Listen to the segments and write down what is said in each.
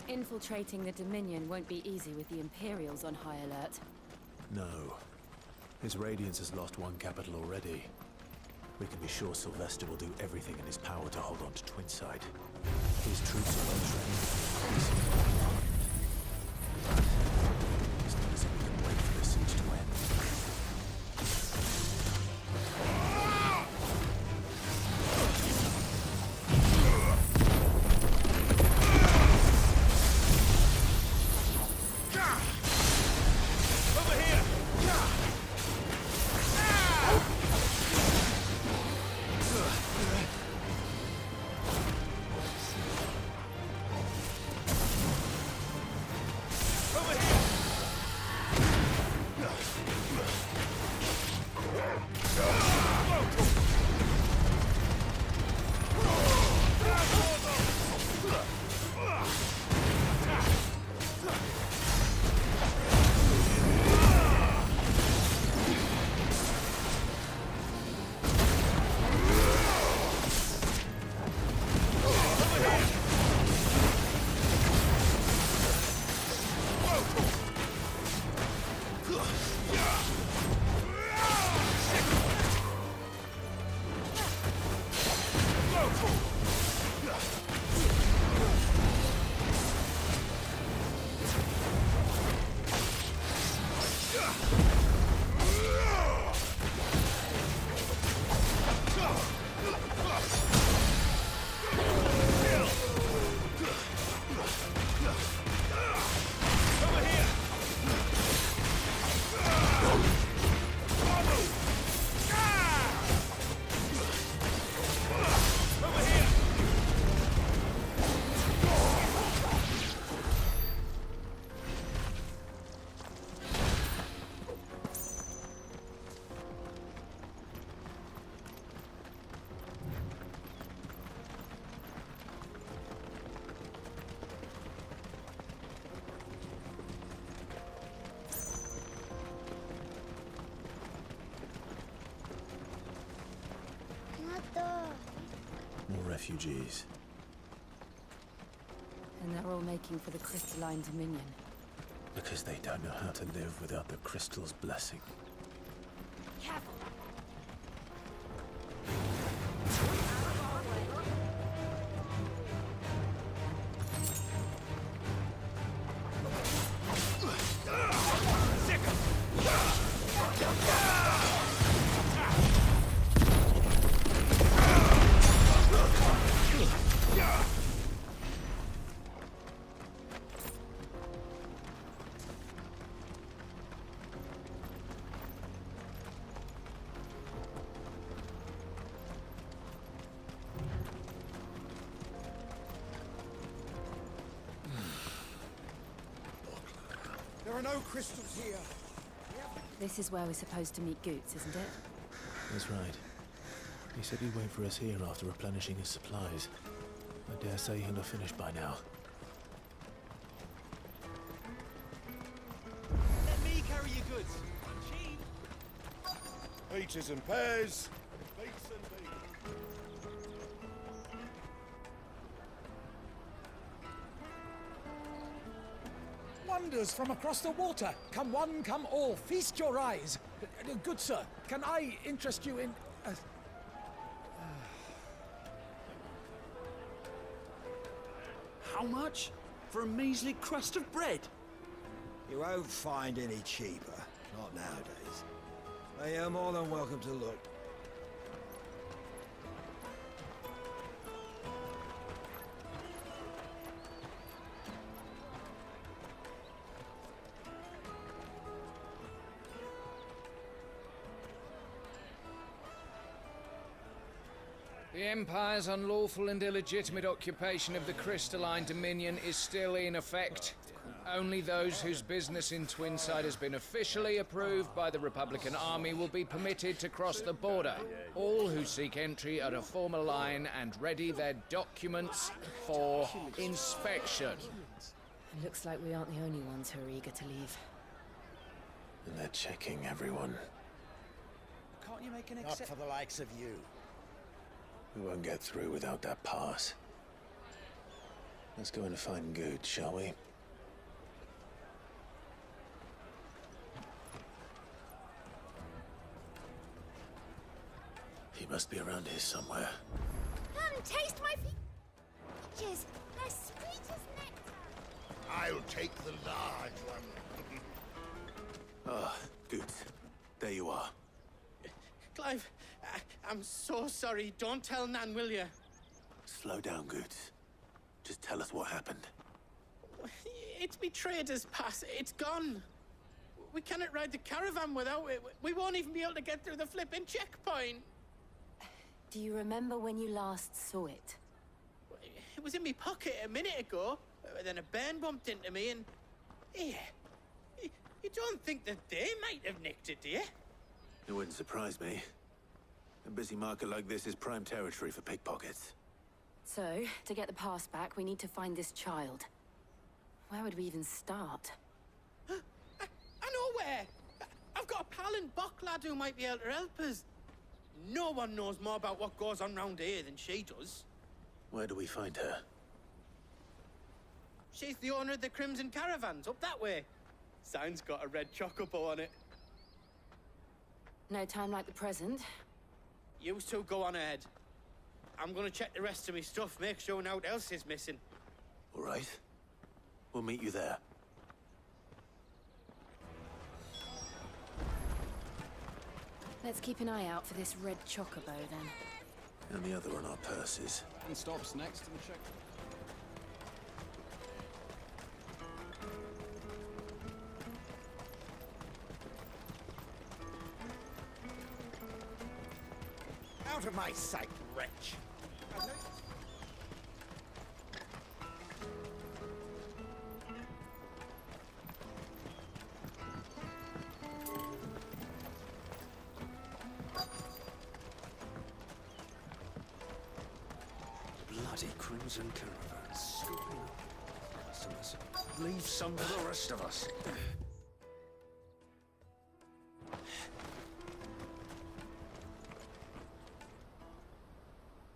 Infiltrating the Dominion won't be easy with the Imperials on high alert. No. His Radiance has lost one capital already. We can be sure Sylvester will do everything in his power to hold on to Twinside. His troops are well trained. It's not as if we can wait for the siege to end. More refugees. And they're all making for the crystalline Dominion. Because they don't know how to live without the crystal's blessing. Careful! There are no crystals here. This is where we're supposed to meet Goots, isn't it? That's right. He said he'd wait for us here after replenishing his supplies. I dare say he'll have finished by now. Let me carry your goods. Cheap. Peaches and pears. Beets and beans. Wonders from across the water. Come one, come all. Feast your eyes. Good sir, can I interest you in... How much? For a measly crust of bread? You won't find any cheaper. Not nowadays. But you're more than welcome to look. The Empire's unlawful and illegitimate occupation of the crystalline Dominion is still in effect. Only those whose business in Twinside has been officially approved by the Republican Army will be permitted to cross the border. All who seek entry are to form a line and ready their documents for inspection. It looks like we aren't the only ones who are eager to leave. And they're checking everyone. Can't you make an Not exception? for the likes of you. We won't get through without that pass. Let's go in and find Good, shall we? He must be around here somewhere. Come, taste my peaches. They're sweet as nectar. I'll take the large one. Ah, Good. There you are. Clive, I'm so sorry. Don't tell Nan, will you? Slow down, Good. Just tell us what happened. It's me trader's pass. It's gone. We cannot ride the caravan without it. We won't even be able to get through the flipping checkpoint. Do you remember when you last saw it? It was in my pocket a minute ago. Then a bairn bumped into me and... Here. You don't think that they might have nicked it, do you? It wouldn't surprise me. A busy market like this is prime territory for pickpockets. So, to get the pass back, we need to find this child. Where would we even start? I know where! I've got a pal in Bock lad who might be able to help us. No one knows more about what goes on round here than she does. Where do we find her? She's the owner of the Crimson Caravans, up that way. Sign's got a red chocobo on it. No time like the present. You two go on ahead. I'm gonna check the rest of my stuff, make sure no one else is missing. All right. We'll meet you there. Let's keep an eye out for this red chocobo, then. And the other on our purses. And stops next to the check. Out of my sight, wretch. Bloody Crimson Caravan, scooping up customers. Leave some for the rest of us.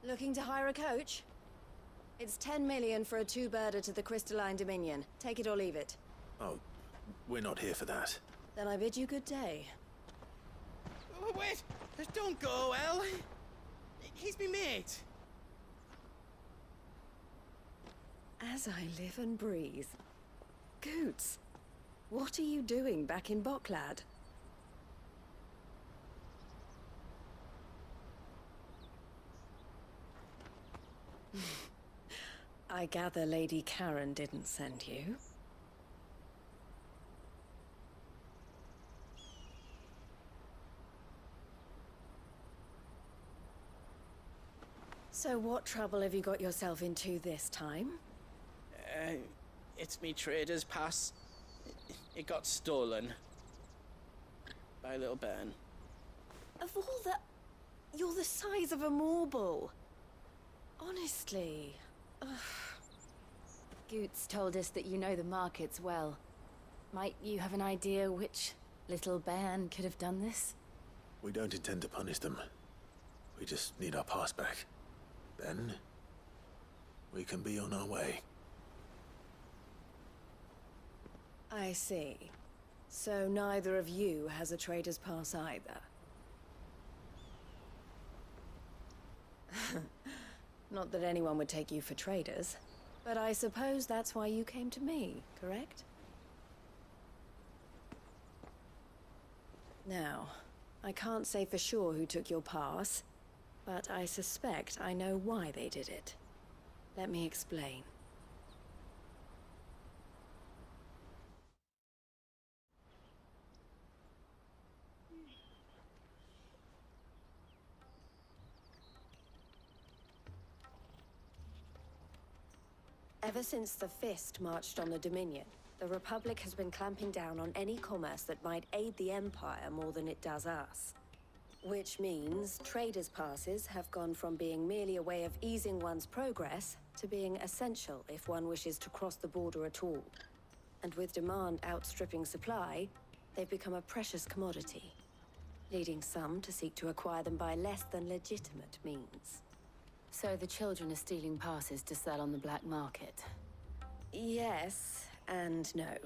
Looking to hire a coach? It's 10 million for a two-birder to the Crystalline Dominion. Take it or leave it. Oh, we're not here for that. Then I bid you good day. Wait! Don't go, El! He's me mate. As I live and breathe. Goots, what are you doing back in Bocklad? I gather Lady Karen didn't send you. So what trouble have you got yourself into this time? It's me trader's pass. It got stolen. By a little bairn. Of all the... You're the size of a marble. Honestly. Ugh. Goots told us that you know the markets well. Might you have an idea which little bairn could have done this? We don't intend to punish them. We just need our pass back. Then, we can be on our way. I see. So neither of you has a trader's pass either. Not that anyone would take you for traders, but I suppose that's why you came to me, correct? Now, I can't say for sure who took your pass, but I suspect I know why they did it. Let me explain. Ever since the Fist marched on the Dominion, the Republic has been clamping down on any commerce that might aid the Empire more than it does us. Which means traders' passes have gone from being merely a way of easing one's progress to being essential if one wishes to cross the border at all. And with demand outstripping supply, they've become a precious commodity, leading some to seek to acquire them by less than legitimate means. So the children are stealing passes to sell on the black market. Yes and no.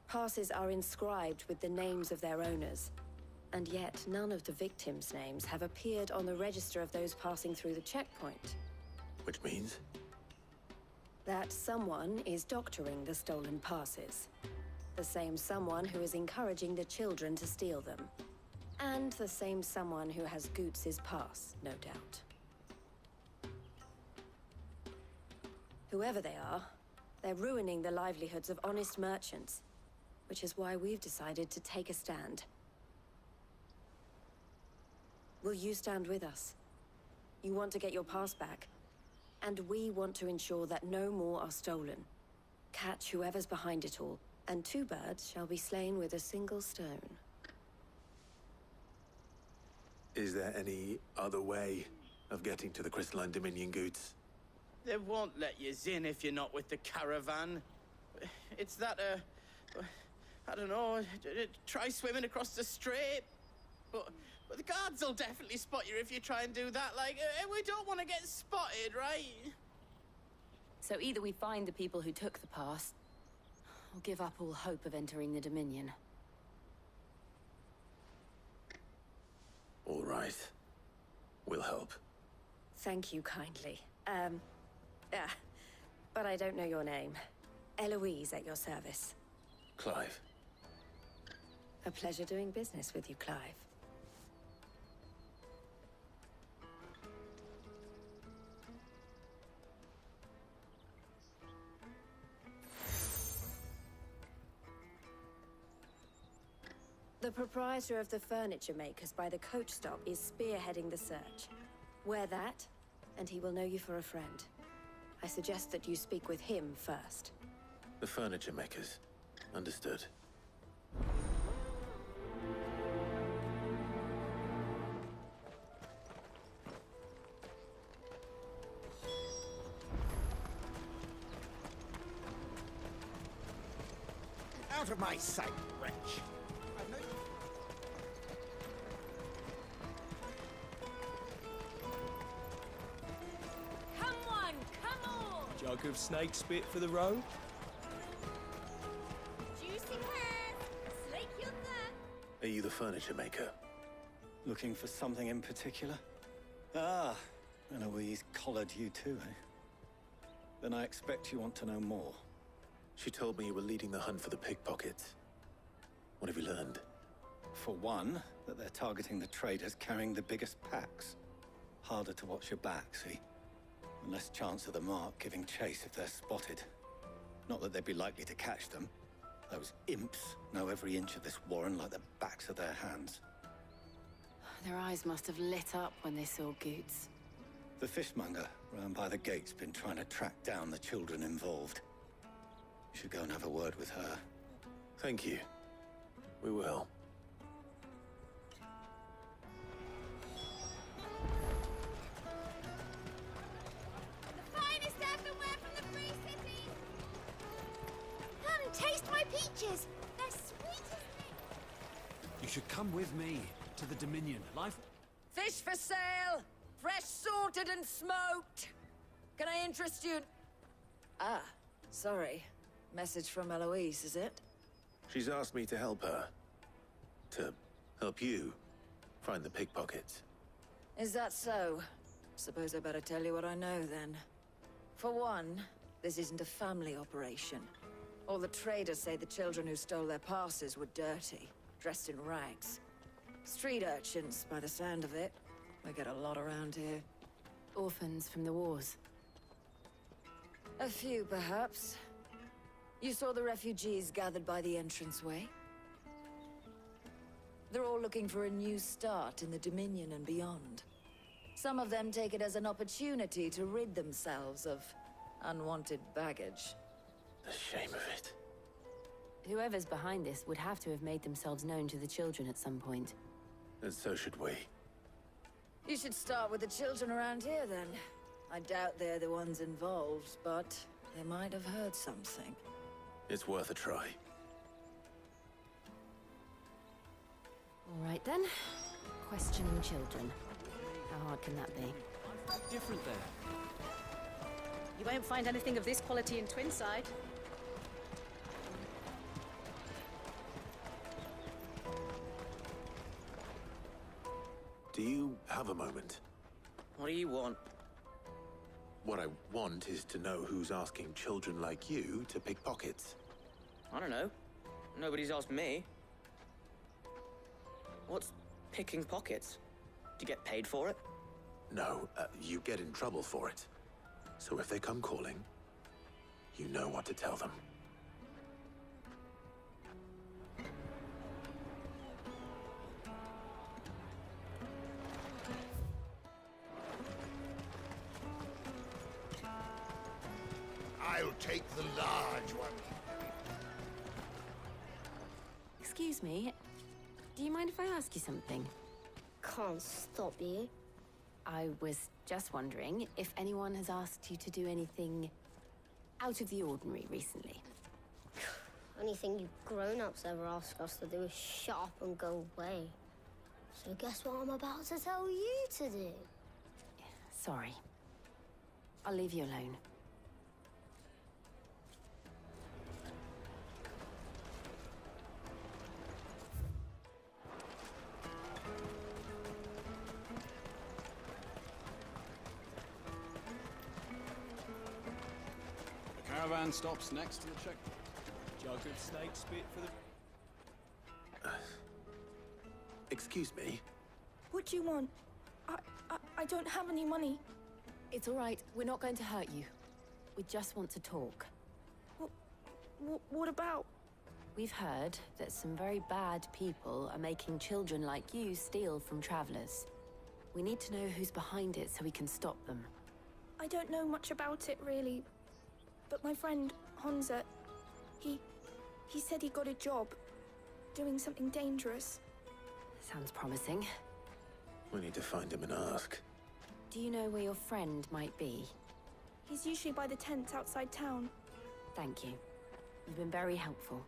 Passes are inscribed with the names of their owners, and yet none of the victims' names have appeared on the register of those passing through the checkpoint. Which means? That someone is doctoring the stolen passes. The same someone who is encouraging the children to steal them. And the same someone who has Goots' pass, no doubt. Whoever they are, they're ruining the livelihoods of honest merchants, which is why we've decided to take a stand. Will you stand with us? You want to get your pass back, and we want to ensure that no more are stolen. Catch whoever's behind it all, and 2 birds shall be slain with a single stone. Is there any other way of getting to the Crystalline Dominion, Goots? They won't let you in if you're not with the caravan. It's that, I don't know, try swimming across the strait. But the guards will definitely spot you if you try and do that. Like, we don't want to get spotted, right? So either we find the people who took the pass, or give up all hope of entering the Dominion. All right. We'll help. Thank you kindly. But I don't know your name. Eloise at your service. Clive. A pleasure doing business with you, Clive. The proprietor of the furniture makers by the coach stop is spearheading the search. Wear that, and he will know you for a friend. I suggest that you speak with him first. The furniture makers. Understood. Out of my sight, wretch! I know you... Come on, come on! Jug of snake spit for the road? Juicy pears, slake your thirst. Are you the furniture maker? Looking for something in particular? Ah, Eloise collared you too, eh? Then I expect you want to know more. She told me you were leading the hunt for the pickpockets. What have you learned? For one, that they're targeting the traders carrying the biggest packs. Harder to watch your back, see? And less chance of the mark giving chase if they're spotted. Not that they'd be likely to catch them. Those imps know every inch of this warren like the backs of their hands. Their eyes must have lit up when they saw Goots. The fishmonger round by the gate's been trying to track down the children involved. You should go and have a word with her. Thank you. We will. The finest earthenware from the free city! Come, taste my peaches! They're sweet as You should come with me to the Dominion. Fish for sale! Fresh sorted and smoked! Can I interest you? Ah, sorry. Message from Eloise, is it? She's asked me to help her. To help you find the pickpockets. Is that so? Suppose I better tell you what I know, then. For one, this isn't a family operation. All the traders say the children who stole their passes were dirty, dressed in rags. Street urchins, by the sound of it. We get a lot around here. Orphans from the wars. A few, perhaps. You saw the refugees gathered by the entranceway? They're all looking for a new start in the Dominion and beyond. Some of them take it as an opportunity to rid themselves of unwanted baggage. The shame of it. Whoever's behind this would have to have made themselves known to the children at some point. And so should we. You should start with the children around here, then. I doubt they're the ones involved, but they might have heard something. It's worth a try. All right, then. Questioning children. How hard can that be? Different there. You won't find anything of this quality in Twinside. Do you have a moment? What do you want? What I want is to know who's asking children like you to pick pockets. I don't know. Nobody's asked me. What's picking pockets? Do you get paid for it? No, you get in trouble for it. So if they come calling, you know what to tell them. I'll take the large one. Excuse me, do you mind if I ask you something? Can't stop you. I was just wondering if anyone has asked you to do anything out of the ordinary recently. Anything you grown-ups ever ask us to do is shut up and go away. So guess what I'm about to tell you to do? Sorry. I'll leave you alone. The caravan stops next to the check. Jug of snake spit for the... Excuse me? What do you want? I don't have any money. It's all right. We're not going to hurt you. We just want to talk. What about? We've heard that some very bad people are making children like you steal from travelers. We need to know who's behind it so we can stop them. I don't know much about it, really. But my friend, Honza, he said he got a job. Doing something dangerous. Sounds promising. We need to find him and ask. Do you know where your friend might be? He's usually by the tents outside town. Thank you. You've been very helpful.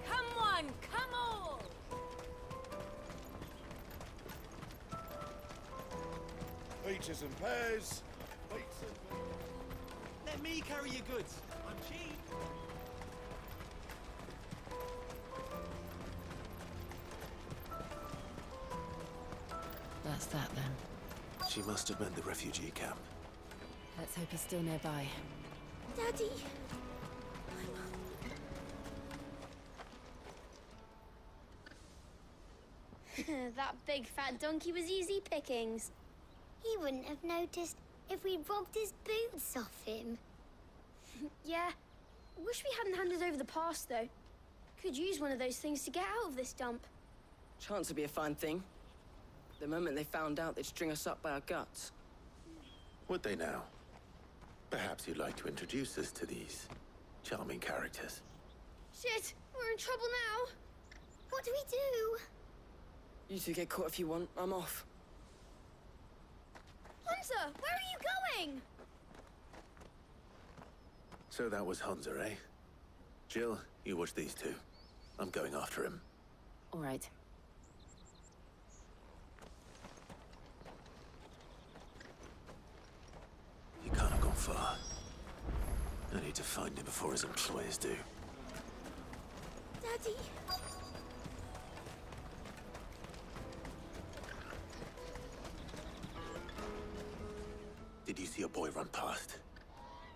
Come on, come all! Peaches and pears. Peaches and... Let me carry your goods. I'm cheap. That's that then. She must have meant the refugee camp. Let's hope he's still nearby. Daddy! That big fat donkey was easy pickings. He wouldn't have noticed if we'd robbed his boots off him. Yeah. Wish we hadn't handed over the pass, though. Could use one of those things to get out of this dump. Chance would be a fine thing. The moment they found out, they'd string us up by our guts. Would they now? Perhaps you'd like to introduce us to these charming characters. Shit! We're in trouble now! What do we do? You two get caught if you want. I'm off. Hunter, where are you going? So that was Hunter, eh? Jill, you watch these two. I'm going after him. All right. He can't have gone far. I need to find him before his employers do. Daddy! Did you see a boy run past?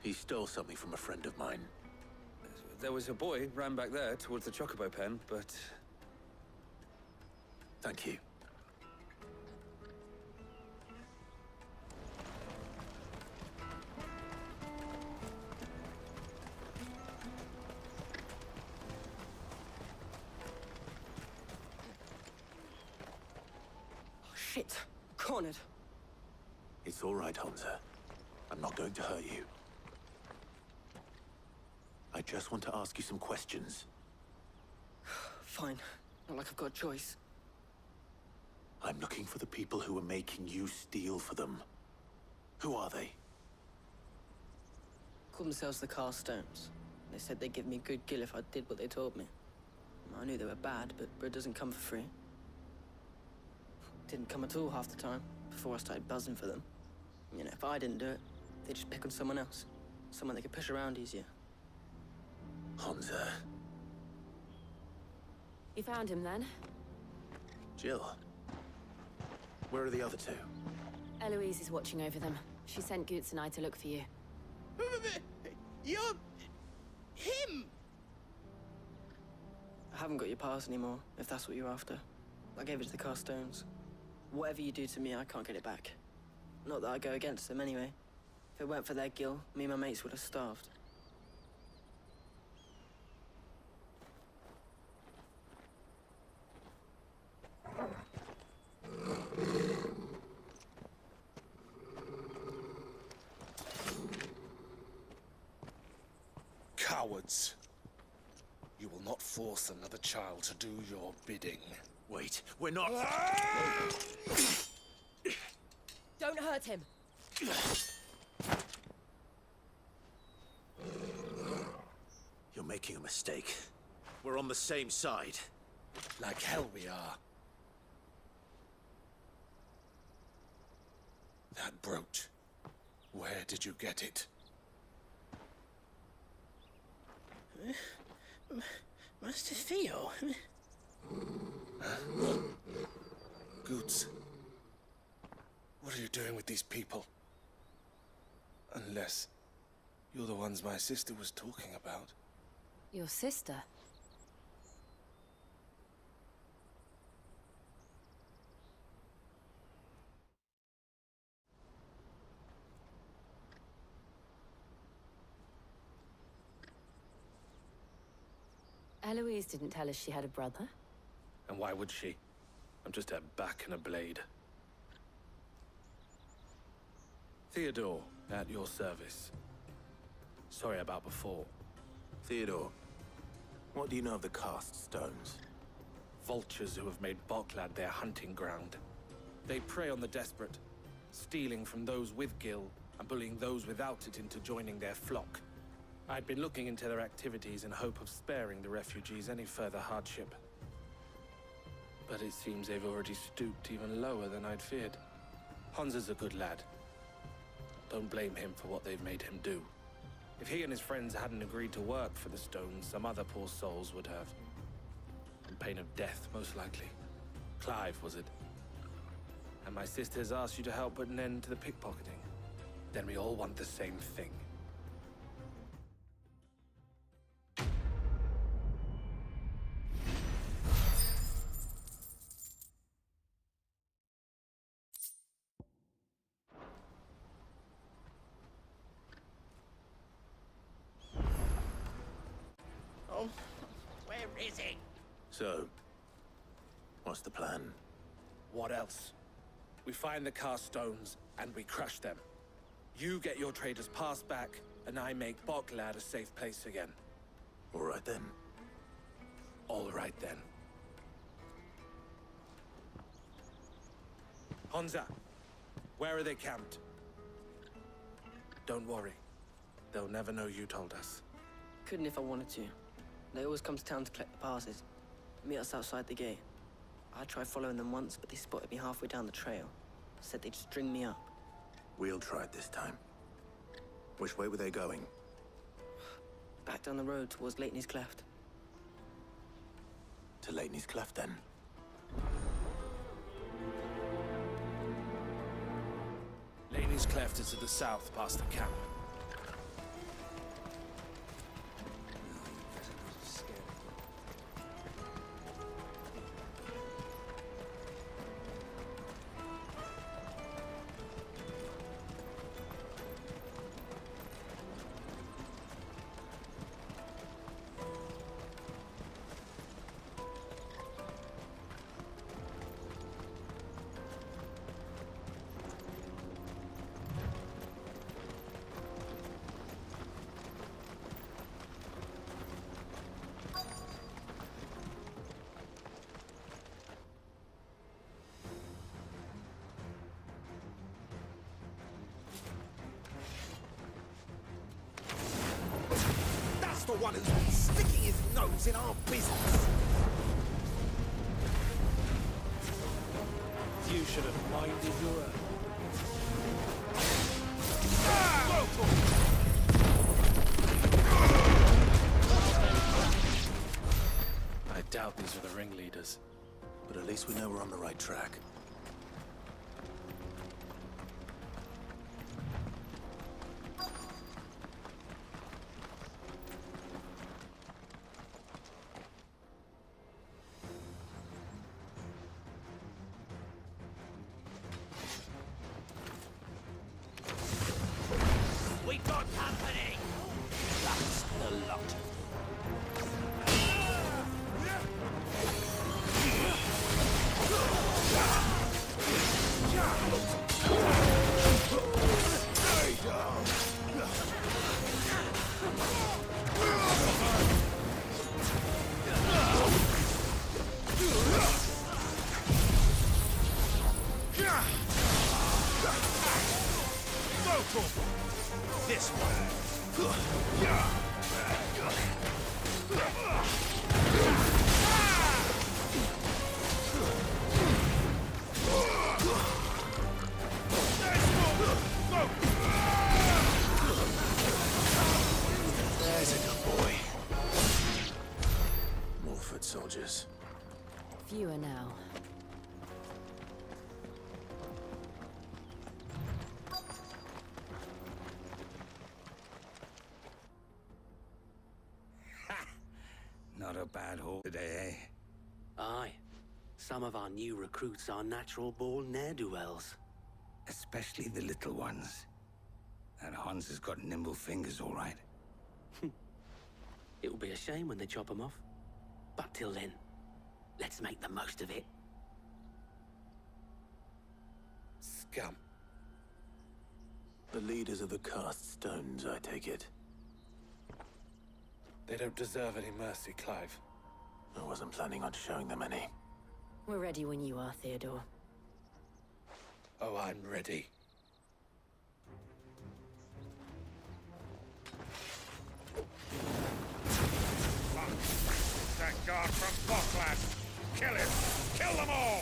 He stole something from a friend of mine. There was a boy ran back there towards the chocobo pen, but... Thank you. Oh, shit. Cornered. It's all right, Hunter. I'm not going to hurt you. I just want to ask you some questions. Fine. Not like I've got a choice. I'm looking for the people who are making you steal for them. Who are they? Call themselves the Carstones. They said they'd give me a good gill if I did what they told me. I knew they were bad, but bread doesn't come for free. Didn't come at all half the time, before I started buzzing for them. You know, if I didn't do it, they'd just pick on someone else. Someone they could push around easier. Hansa. You found him then? Jill. Where are the other two? Eloise is watching over them. She sent Goots and I to look for you. You're... him! I haven't got your pass anymore, if that's what you're after. I gave it to the cast stones. Whatever you do to me, I can't get it back. Not that I go against them anyway. If it weren't for their guild, me and my mates would have starved. Cowards. You will not force another child to do your bidding. Wait, we're not... Don't hurt him. You're making a mistake. We're on the same side. Like hell we are. That brooch. Where did you get it? Master Theo? Goots. What are you doing with these people? Unless you're the ones my sister was talking about. Your sister? Eloise didn't tell us she had a brother. And why would she? I'm just a back and a blade. Theodore, at your service. Sorry about before. Theodore, what do you know of the cast stones? Vultures who have made Boklad their hunting ground. They prey on the desperate, stealing from those with gil and bullying those without it into joining their flock. I'd been looking into their activities in hope of sparing the refugees any further hardship. But it seems they've already stooped even lower than I'd feared. Hansa's a good lad. Don't blame him for what they've made him do. If he and his friends hadn't agreed to work for the stones, some other poor souls would have. On pain of death, most likely. Clive, was it? And my sisters asked you to help put an end to the pickpocketing. Then we all want the same thing. Oh, where is he? So, what's the plan? What else? We find the cast stones, and we crush them. You get your traders pass back, and I make Boklad a safe place again. All right then. All right then. Hansa, where are they camped? Don't worry. They'll never know you told us. Couldn't if I wanted to. They always come to town to collect the passes. Meet us outside the gate. I tried following them once, but they spotted me halfway down the trail. Said they'd string me up. We'll try it this time. Which way were they going? Back down the road towards Leitney's Cleft. To Leitney's Cleft, then? Leitney's Cleft is to the south, past the camp. The one who's been sticking his nose in our business. You should have minded your own. I doubt these are the ringleaders. But at least we know we're on the right track. We got company! That's the lot. This way. There's a good boy. More foot soldiers. Fewer now. Not a bad haul today, eh? Aye. Some of our new recruits are natural-born ne'er-do-wells. Especially the little ones. That Hans has got nimble fingers, all right. It will be a shame when they chop them off. But till then, let's make the most of it. Scum. The leaders of the cast stones, I take it. They don't deserve any mercy, Clive. I wasn't planning on showing them any. We're ready when you are, Theodore. Oh, I'm ready. That guard from Bokland! Kill him! Kill them all!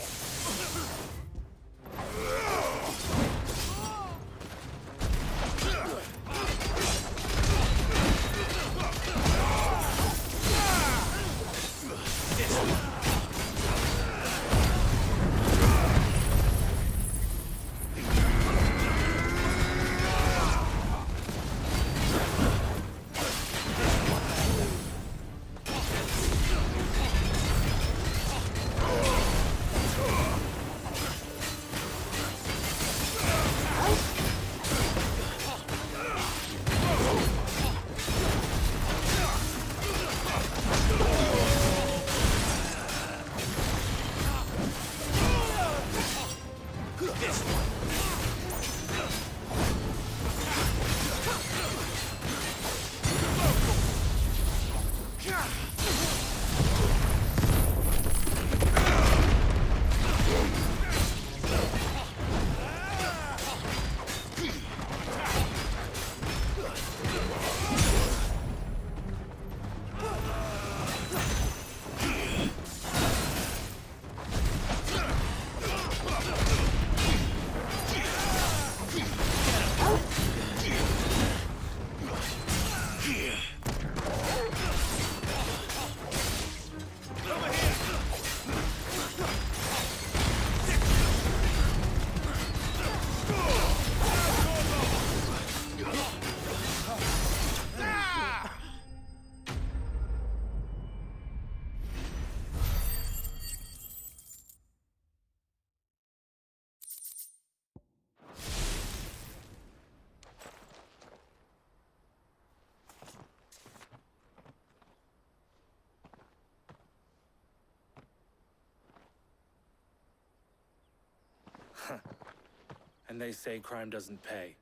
And they say crime doesn't pay.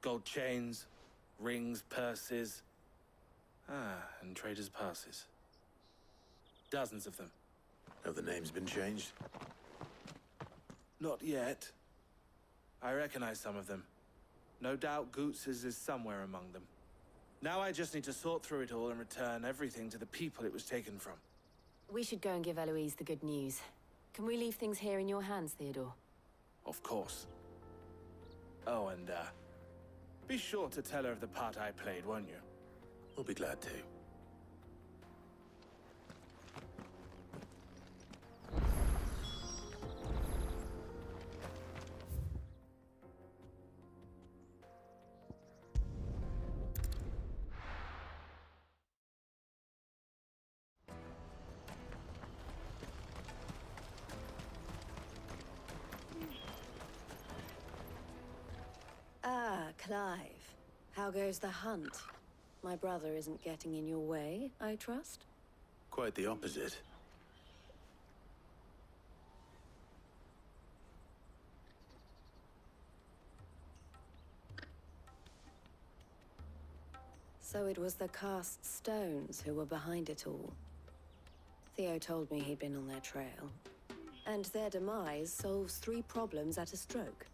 Gold chains, rings, purses. And traders' passes. Dozens of them. Have the names been changed? Not yet. I recognize some of them. No doubt Goots's is somewhere among them. Now I just need to sort through it all and return everything to the people it was taken from. We should go and give Eloise the good news. Can we leave things here in your hands, Theodore? of course. Oh, and, be sure to tell her of the part I played, won't you? We'll be glad to. Ah, Clive. How goes the hunt? My brother isn't getting in your way, I trust? Quite the opposite. So it was the cast stones who were behind it all. Theo told me he'd been on their trail. And their demise solves 3 problems at a stroke.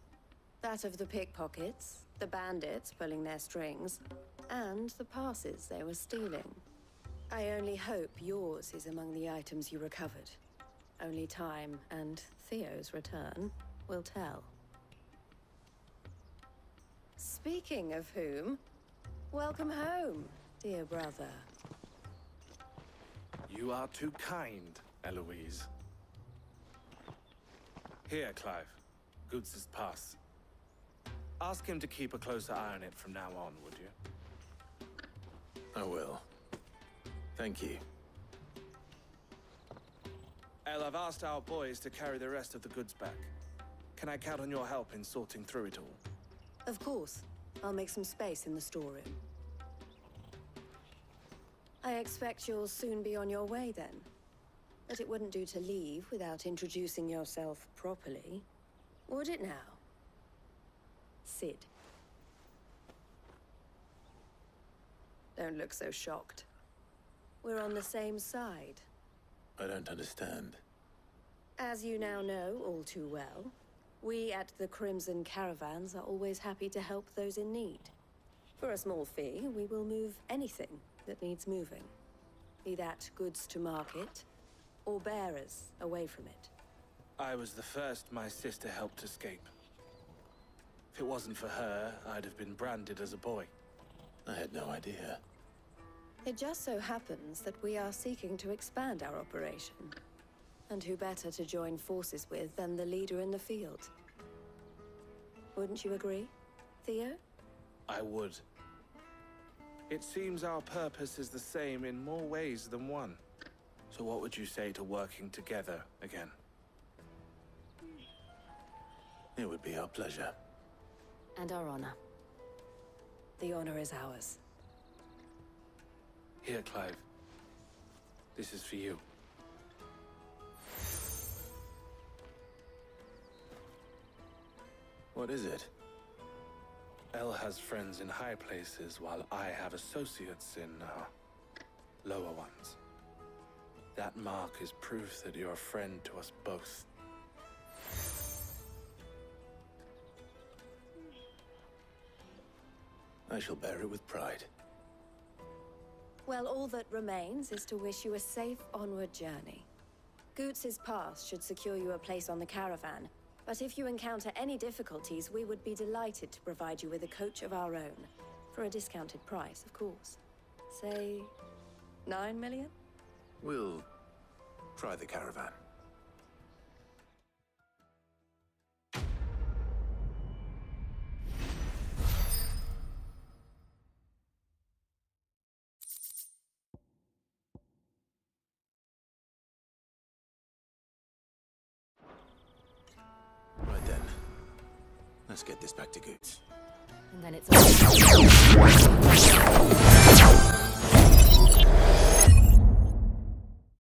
That of the pickpockets, the bandits pulling their strings, and the passes they were stealing. I only hope yours is among the items you recovered. Only time and Theo's return will tell. Speaking of whom, welcome home, dear brother. You are too kind, Eloise. Here, Clive. Goods' pass. Ask him to keep a closer eye on it from now on, would you? I will. Thank you. El, I've asked our boys to carry the rest of the goods back. Can I count on your help in sorting through it all? Of course. I'll make some space in the storeroom. I expect you'll soon be on your way then. But it wouldn't do to leave without introducing yourself properly. Would it now? Sid. Don't look so shocked. We're on the same side. I don't understand. As you now know all too well, we at the Crimson Caravans are always happy to help those in need. For a small fee, we will move anything that needs moving. Be that goods to market, or bearers away from it. I was the first my sister helped escape. If it wasn't for her, I'd have been branded as a boy. I had no idea. It just so happens that we are seeking to expand our operation. And who better to join forces with than the leader in the field? Wouldn't you agree, Theo? I would. It seems our purpose is the same in more ways than one. So what would you say to working together again? It would be our pleasure. And our honor. The honor is ours. Here, Clive. This is for you. What is it? El has friends in high places, while I have associates in, lower ones. That mark is proof that you're a friend to us both. I shall bear it with pride. Well, all that remains is to wish you a safe onward journey. Goots' pass should secure you a place on the caravan, but if you encounter any difficulties, we would be delighted to provide you with a coach of our own. For a discounted price, of course. Say, 9 million? We'll try the caravan. Right then. Let's get this back to Goots. And then it's all...